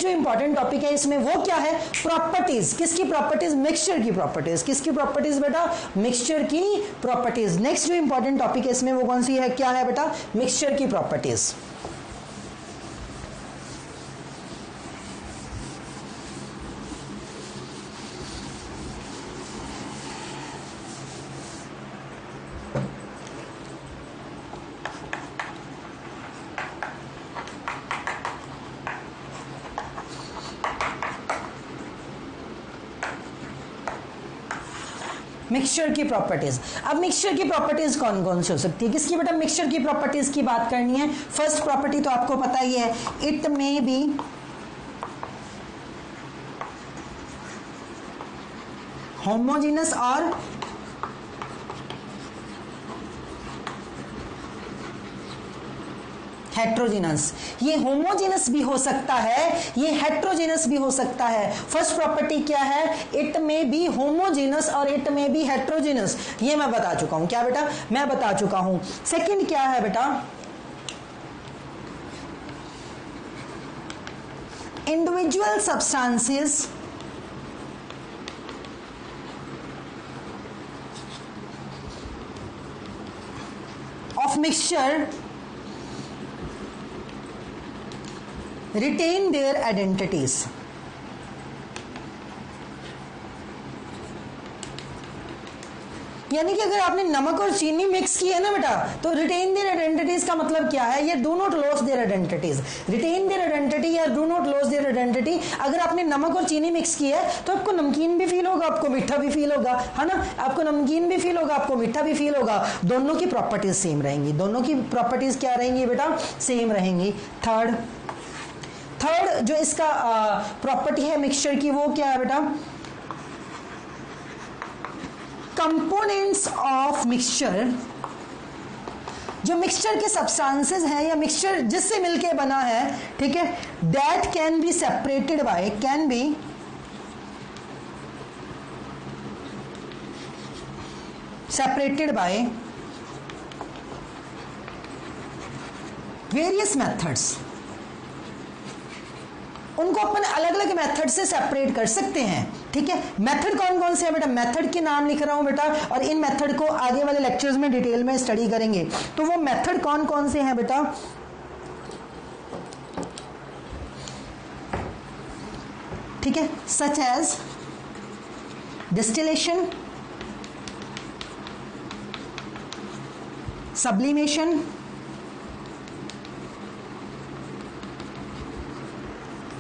Next जो important topic है इसमें वो क्या है, प्रॉपर्टीज। किसकी प्रॉपर्टीज, मिक्सचर की प्रॉपर्टीज। किसकी प्रॉपर्टीज बेटा, मिक्सचर की प्रॉपर्टीज। नेक्स्ट जो इंपॉर्टेंट टॉपिक है इसमें वो कौन सी है, क्या है बेटा, मिक्सचर की प्रॉपर्टीज। मिक्सचर की प्रॉपर्टीज। अब मिक्सचर की प्रॉपर्टीज कौन कौन सी हो सकती है, किसकी बेटा मिक्सचर की प्रॉपर्टीज की बात करनी है। फर्स्ट प्रॉपर्टी तो आपको पता ही है, इट मे बी होमोजेनस और हेट्रोजेनस। ये होमोजेनस भी हो सकता है, ये हेट्रोजेनस भी हो सकता है। फर्स्ट प्रॉपर्टी क्या है, इट में बी होमोजेनस और इट में बी हेट्रोजेनस। ये मैं बता चुका हूं, क्या बेटा, मैं बता चुका हूं। सेकंड क्या है बेटा, individual substances of mixture retain their identities। यानी कि अगर आपने नमक और चीनी मिक्स की है ना बेटा, तो रिटेन देयर आइडेंटिटीज का मतलब क्या है, ये do not loss their identities. Retain their identity या do not loss their identity. अगर आपने नमक और चीनी मिक्स की है तो आपको नमकीन भी फील होगा, आपको मीठा भी फील होगा, है ना। आपको नमकीन भी फील होगा, आपको मीठा भी फील होगा। दोनों की प्रॉपर्टीज सेम रहेंगी, दोनों की प्रॉपर्टीज क्या रहेंगी बेटा, सेम रहेंगी। थर्ड जो इसका प्रॉपर्टी है मिक्सचर की, वो क्या है बेटा, कंपोनेंट्स ऑफ मिक्सचर। जो मिक्सचर के सब्सटेंसेस हैं या मिक्सचर जिससे मिलके बना है, ठीक है, that can be separated by, can be separated by various methods. उनको अपन अलग अलग मेथड से सेपरेट कर सकते हैं, ठीक है। मेथड कौन कौन से है बेटा, मेथड के नाम लिख रहा हूं बेटा, और इन मेथड को आगे वाले लेक्चर्स में डिटेल में स्टडी करेंगे। तो वो मेथड कौन कौन से हैं बेटा, ठीक है, such as distillation, sublimation,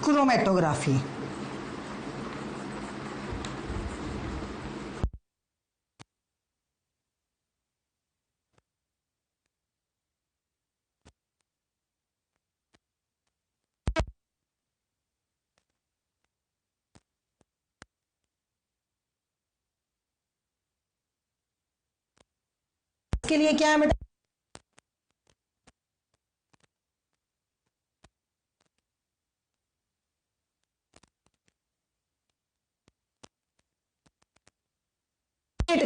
chromatography. इसके लिए क्या है बेटा,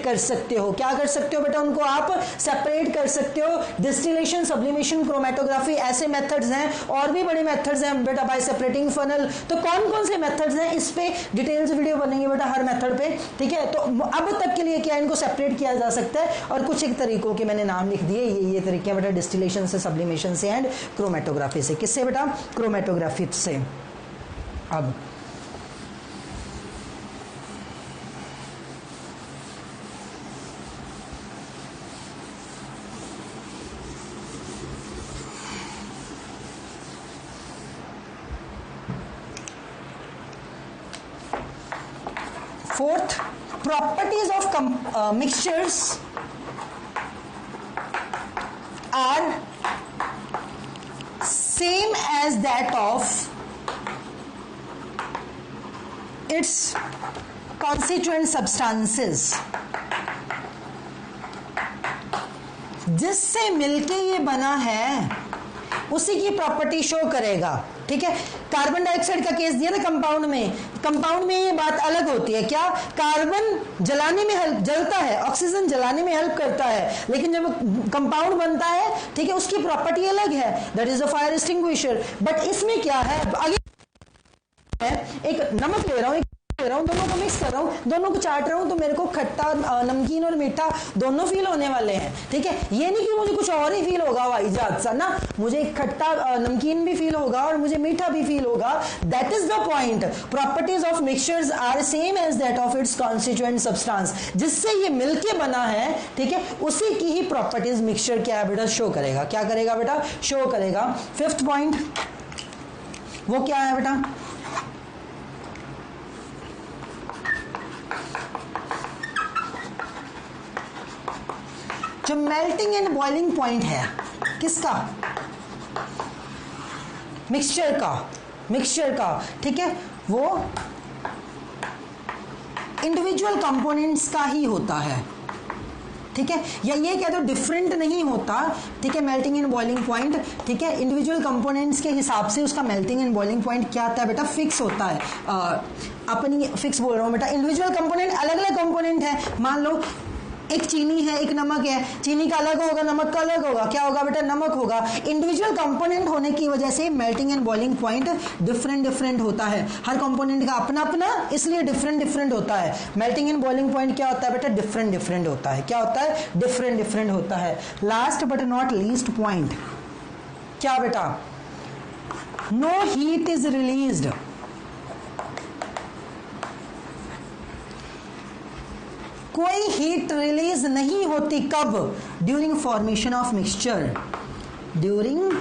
कर सकते हो, क्या कर सकते हो बेटा, उनको आप सेपरेट कर सकते हो। डिस्टिलेशन, सब्लिमेशन, क्रोमेटोग्राफी, ऐसे मेथड्स हैं। और भी बड़े मेथड्स हैं बेटा, बाय सेपरेटिंग फनल। तो कौन कौन से मेथड्स हैं, इस पे डिटेल्स वीडियो बनेंगे बेटा हर मेथड पे, ठीक है। तो अब तक के लिए क्या इनको सेपरेट किया जा सकता है, और कुछ एक तरीकों के मैंने नाम लिख दिए। ये तरीके हैं बेटा, डिस्टिलेशन से, सब्लिमेशन से एंड क्रोमेटोग्राफी से। किससे बेटा, क्रोमेटोग्राफी से। अब fourth, properties of mixtures are same as that of its constituent substances। जिससे मिलके ये बना है उसी की प्रॉपर्टी शो करेगा, ठीक है। कार्बन डाइऑक्साइड का केस दिया था कंपाउंड में। कंपाउंड में ये बात अलग होती है, क्या, कार्बन जलाने में हेल्प, जलता है, ऑक्सीजन जलाने में हेल्प करता है, लेकिन जब कंपाउंड बनता है, ठीक है, उसकी प्रॉपर्टी अलग है, that is a fire extinguisher. But इसमें क्या है, एक नमक ले रहा हूँ, दोनों को मिक्स कर रहा हूँ, दोनों को चाट रहा हूँ, तो मेरे को खट्टा, नमकीन और मीठा दोनों फील होने वाले हैं, ठीक है। ये नहीं कि मुझे कुछ और ही फील होगा वाइजात सा ना, मुझे खट्टा नमकीन भी फील होगा और मुझे मीठा भी फील होगा। That is the point. Properties of mixtures are same as that of its constituent substance. जिससे ये मिलके बना है, ठीक है, उसी की ही प्रॉपर्टीज मिक्सचर क्या है बेटा, शो करेगा। क्या करेगा बेटा, शो करेगा। फिफ्थ पॉइंट वो क्या है बेटा, जो मेल्टिंग एंड बॉइलिंग पॉइंट है किसका, मिक्सचर का, ठीक है, वो इंडिविजुअल कंपोनेंट्स का ही होता है, ठीक है। या ये कह दो डिफरेंट नहीं होता, ठीक है, मेल्टिंग एंड बॉइलिंग पॉइंट, ठीक है, इंडिविजुअल कंपोनेंट्स के हिसाब से उसका मेल्टिंग एंड बॉइलिंग पॉइंट क्या आता है बेटा, फिक्स होता है। अपनी फिक्स बोल रहा हूं बेटा, इंडिविजुअल कंपोनेंट अलग अलग कंपोनेंट है। मान लो एक चीनी है, एक नमक है, चीनी का अलग होगा, नमक का अलग होगा, क्या होगा बेटा, नमक होगा। इंडिविजुअल कंपोनेंट होने की वजह से melting and boiling point different होता है। हर कंपोनेंट का अपना अपना, इसलिए डिफरेंट होता है। मेल्टिंग एंड बॉइलिंग पॉइंट क्या होता है बेटा, डिफरेंट होता है। क्या होता है, डिफरेंट होता है। Last but not least point क्या बेटा, नो हीट इज रिलीज्ड। कोई हीट रिलीज नहीं होती, कब, during formation of mixture. During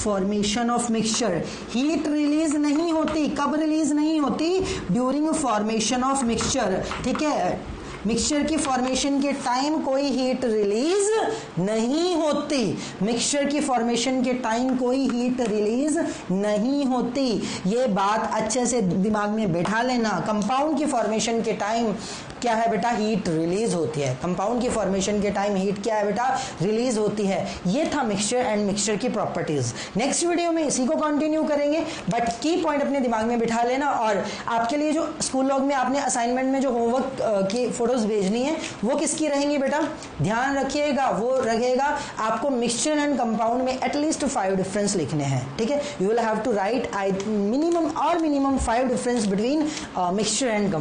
formation of mixture heat release नहीं होती। कब रिलीज नहीं होती, ड्यूरिंग फॉर्मेशन ऑफ मिक्सचर, ठीक है। मिक्सचर की फॉर्मेशन के टाइम कोई हीट रिलीज नहीं होती। मिक्सचर की फॉर्मेशन के टाइम कोई हीट रिलीज नहीं होती। ये बात अच्छे से दिमाग में बैठा लेना। कंपाउंड की फॉर्मेशन के टाइम क्या है बेटा, हीट रिलीज होती है। कंपाउंड की फॉर्मेशन के टाइम हीट क्या है बेटा, रिलीज होती है। ये था मिक्सचर एंड मिक्सचर की प्रॉपर्टीज। नेक्स्ट वीडियो में इसी को कंटिन्यू करेंगे, बट की पॉइंट अपने दिमाग में बिठा लेना। और आपके लिए जो स्कूल लॉग में आपने असाइनमेंट में जो होमवर्क की फोटोज भेजनी है वो किसकी रहेंगी बेटा, ध्यान रखिएगा। वो रहेगा आपको मिक्सचर एंड कंपाउंड में एटलीस्ट 5 डिफरेंस लिखने हैं, ठीक है। You will have to write minimum 5 difference between mixture and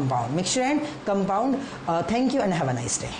compound. Thank you and have a nice day.